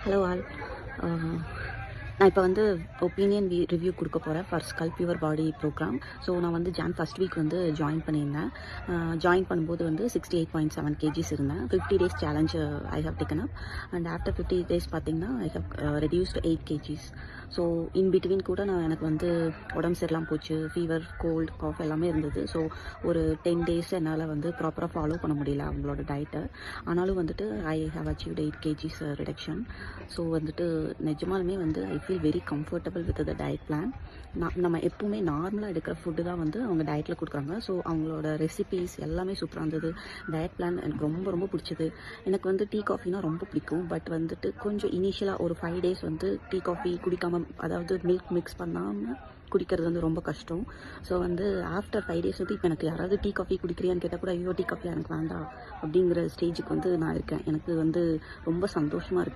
Hello all. நான் இப்போ வந்து ஒப்பீனியன் ரிவ்யூ கொடுக்க போகிறேன் for sculpt your body programme. So நான் வந்து ஃபர்ஸ்ட் வீக் வந்து ஜாயின் பண்ணியிருந்தேன். ஜாயின் பண்ணும்போது வந்து 68.7 kgs இருந்தேன். 50 days challenge I have taken up. And after 50 days பார்த்தீங்கன்னா I have reduced 8 kgs. So in between கூட எனக்கு வந்து உடம்பு சரியில்லாமல் போச்சு. ஃபீவர், கோல்டு, காஃப் எல்லாமே இருந்தது. ஸோ ஒரு 10 days என்னால் வந்து ப்ராப்பராக ஃபாலோ பண்ண முடியல அவங்களோட டயட்டை. ஆனாலும் வந்துட்டு I have achieved 8 kgs reduction. So வந்துட்டு நிஜமாலுமே வந்து I feel very comfortable with the diet plan. நம்ம எப்பவுமே நார்மலாக எடுக்கிற ஃபுட்டு தான் வந்து அவங்க டயட்டில் கொடுக்குறாங்க. ஸோ அவங்களோட ரெசிபீஸ் எல்லாமே சூப்பராக இருந்தது. டயட் பிளான் எனக்கு ரொம்ப ரொம்ப பிடிச்சது. எனக்கு வந்து டீ காஃபினா ரொம்ப பிடிக்கும். பட் வந்துட்டு கொஞ்சம் இனிஷியலாக ஒரு 5 days வந்து டீ காஃபி குடிக்காமல், அதாவது மில்க் மிக்ஸ் பண்ணாமல் குடிக்கிறது வந்து ரொம்ப கஷ்டம். ஸோ வந்து ஆஃப்டர் 5 days வந்து இப்போ எனக்கு யாராவது டீ காஃபி குடிக்கிறியான்னு கேட்டால் கூட ஐயோ டீ காஃபி எனக்கு வேண்டாம் அப்படிங்கிற ஸ்டேஜுக்கு வந்து நான் இருக்கேன். எனக்கு வந்து ரொம்ப சந்தோஷமாக இருக்குது.